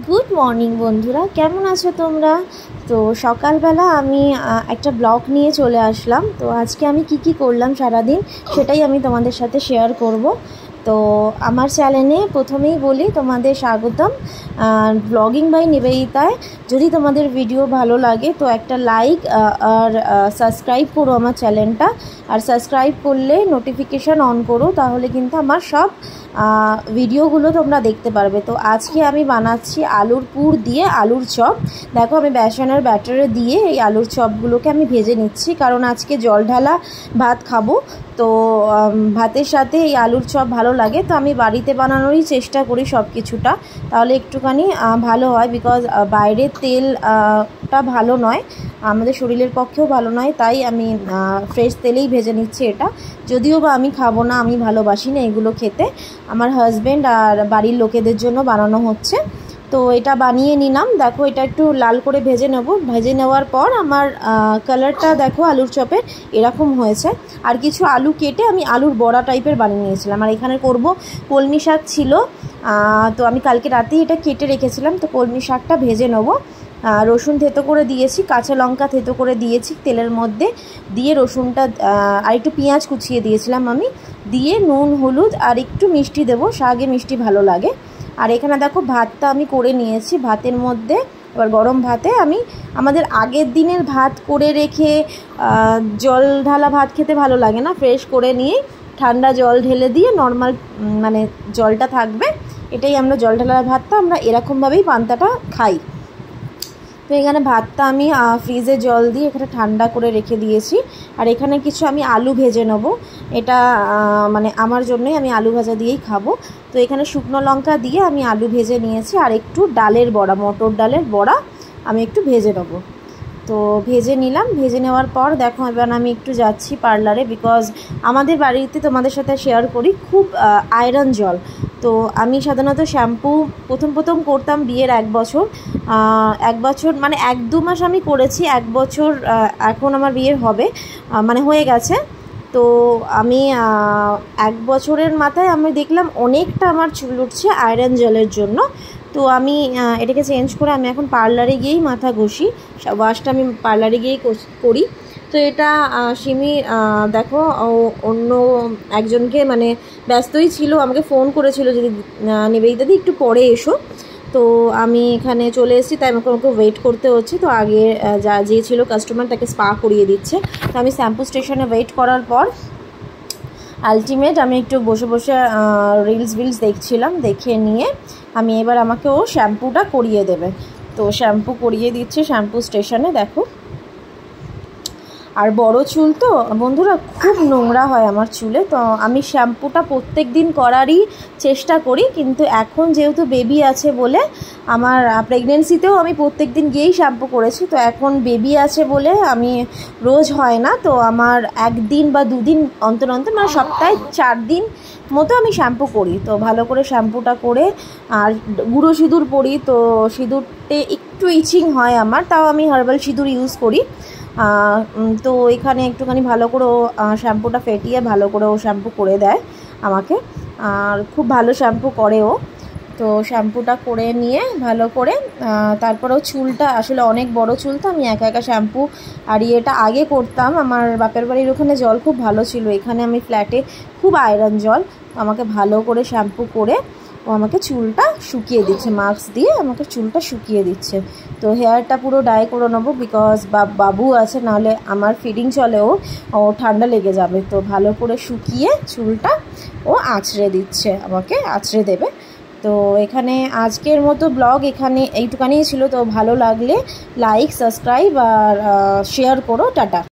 Good morning বন্ধুরা, কেমন আছো তোমরা? তো সকালবেলা আমি একটা ব্লগ নিয়ে চলে আসলাম। তো আজকে আমি কি করলাম সারাদিন সেটাই আমি তোমাদের সাথে শেয়ার করব। তো আমার চ্যানেলে প্রথমেই বলি তোমাদের স্বাগতম ব্লগিং বাই নিবেদিতায়। যদি তোমাদের ভিডিও ভালো লাগে তো একটা লাইক আর সাবস্ক্রাইব করো আমার চ্যানেলটা। আর সাবস্ক্রাইব করলে নোটিফিকেশান অন করো, তাহলে কিন্তু আমার সব ভিডিওগুলো তোমরা দেখতে পারবে। তো আজকে আমি বানাচ্ছি আলুর পুর দিয়ে আলুর চপ। দেখো আমি বেসনের ব্যাটারে দিয়ে এই আলুর চপগুলোকে আমি ভেজে নিচ্ছি, কারণ আজকে জল ঢালা ভাত খাবো। তো ভাতের সাথে এই আলুর চপ ভালো লাগে, তো আমি বাড়িতে বানানোরই চেষ্টা করি সব কিছুটা, তাহলে একটুখানি ভালো হয়। বিকজ বাইরের তেলটা ভালো নয়, আমাদের শরীরের পক্ষেও ভালো নয়, তাই আমি ফ্রেশ তেলেই ভেজে নিচ্ছি এটা। যদিও বা আমি খাবো না, আমি ভালোবাসি না এগুলো খেতে, আমার হাজব্যান্ড আর বাড়ির লোকেদের জন্য বানানো হচ্ছে। তো এটা বানিয়ে নিলাম। দেখো এটা একটু লাল করে ভেজে নেব। ভেজে নেওয়ার পর আমার কালারটা দেখো আলুর চপের এরকম হয়েছে। আর কিছু আলু কেটে আমি আলুর বড়া টাইপের বানিয়ে নিয়েছিলাম। আর এখানে করব কলমি শাক ছিল, তো আমি কালকে রাতেই এটা কেটে রেখেছিলাম। তো কলমি শাকটা ভেজে নেব। রসুন থেতো করে দিয়েছি, কাঁচা লঙ্কা থেতো করে দিয়েছি তেলের মধ্যে, দিয়ে রসুনটা আর একটু পেঁয়াজ কুচিয়ে দিয়েছিলাম আমি, দিয়ে নুন হলুদ আর একটু মিষ্টি দেবো, শাকে মিষ্টি ভালো লাগে। আর এখানে দেখো ভাতটা আমি করে নিয়েছি। ভাতের মধ্যে এবার গরম ভাতে আমি আমাদের আগের দিনের ভাত করে রেখে জল ঢালা ভাত খেতে ভালো লাগে না, ফ্রেশ করে নিয়ে ঠান্ডা জল ঢেলে দিয়ে নর্মাল মানে জলটা থাকবে, এটাই আমরা জল ঢালা ভাতটা আমরা এরকমভাবেই পান্তাটা খাই। তো এখানে ভাতটা আমি ফ্রিজে জল দিয়ে এখানে ঠান্ডা করে রেখে দিয়েছি। আর এখানে কিছু আমি আলু ভেজে নেবো, এটা মানে আমার জন্যই, আমি আলু ভাজা দিয়েই খাবো। তো এখানে শুকনো লঙ্কা দিয়ে আমি আলু ভেজে নিয়েছি, আর একটু ডালের বড়া, মটর ডালের বড়া আমি একটু ভেজে নেবো। তো ভেজে নিলাম। ভেজে নেওয়ার পর দেখো এবার আমি একটু যাচ্ছি পার্লারে, বিকজ আমাদের বাড়িতে তোমাদের সাথে শেয়ার করি খুব আয়রন জল। তো আমি সাধারণত শ্যাম্পু প্রথম করতাম বিয়ের এক বছর মানে 1-2 মাস আমি করেছি, 1 বছর এখন আমার বিয়ের হবে মানে হয়ে গেছে। তো আমি 1 বছরের মাথায় আমি দেখলাম অনেকটা আমার চুল উঠছে আয়রন জলের জন্য। তো আমি এটাকে চেঞ্জ করে আমি এখন পার্লারে গিয়েই মাথা ঘষি, ওয়াশটা আমি পার্লারে গিয়েই করি। তো এটা সিমি দেখো অন্য একজনকে মানে ব্যস্তই ছিল, আমাকে ফোন করেছিল যদি নিবেদিতাদি একটু পরে এসো। তো আমি এখানে চলে এসেছি, তাই আমাকে ওয়েট করতে হচ্ছে। তো আগে যে ছিল কাস্টমার তাকে স্পা করিয়ে দিচ্ছে। তো আমি শ্যাম্পু স্টেশনে ওয়েট করার পর আলটিমেট আমি একটু বসে বসে রিলস দেখছিলাম, দেখে নিয়ে আমি এবার আমাকে ও শ্যাম্পুটা করিয়ে দেবে। তো শ্যাম্পু করিয়ে দিচ্ছে শ্যাম্পু স্টেশনে, দেখো। আর বড় চুল তো বন্ধুরা, খুব নোংরা হয় আমার চুলে, তো আমি শ্যাম্পুটা প্রত্যেক দিন করারই চেষ্টা করি। কিন্তু এখন যেহেতু বেবি আছে বলে, আমার প্রেগনেন্সিতেও আমি প্রত্যেক দিন গিয়েই শ্যাম্পু করেছি, তো এখন বেবি আছে বলে আমি রোজ হয় না, তো আমার 1 দিন বা 2 দিন অন্তর মানে সপ্তাহে 4 দিন মতো আমি শ্যাম্পু করি। তো ভালো করে শ্যাম্পুটা করে আর গুঁড়ো সিঁদুর পরি, তো সিঁদুরতে একটু ইচিং হয় আমার, তাও আমি হার্বাল সিঁদুর ইউজ করি। তো এখানে একটুখানি ভালো করে শ্যাম্পুটা ফেটিয়ে ভালো করে ও শ্যাম্পু করে দেয় আমাকে, আর খুব ভালো শ্যাম্পু করে ও। তো শ্যাম্পুটা করে নিয়ে ভালো করে তারপরেও চুলটা আসলে অনেক বড় চুল, তো আমি একা শ্যাম্পু আর এটা আগে করতাম। আমার বাপের বাড়ির ওখানে জল খুব ভালো ছিল, এখানে আমি ফ্ল্যাটে খুব আয়রন জল, আমাকে ভালো করে শ্যাম্পু করে ও আমাকে চুলটা শুকিয়ে দিচ্ছে, মাস্ক দিয়ে আমাকে চুলটা শুকিয়ে দিচ্ছে। তো হেয়ারটা পুরো ডাই করে নেবো, বিকজ বাবু আছে, নাহলে আমার ফিডিং চলেও ও ঠান্ডা লেগে যাবে। তো ভালো করে শুকিয়ে চুলটা ও আঁচড়ে দিচ্ছে, আমাকে আঁচড়ে দেবে। তো এখানে আজকের মতো ব্লগ এখানে এইটুখানি ছিল। তো ভালো লাগলে লাইক, সাবস্ক্রাইব আর শেয়ার করো। টাটা।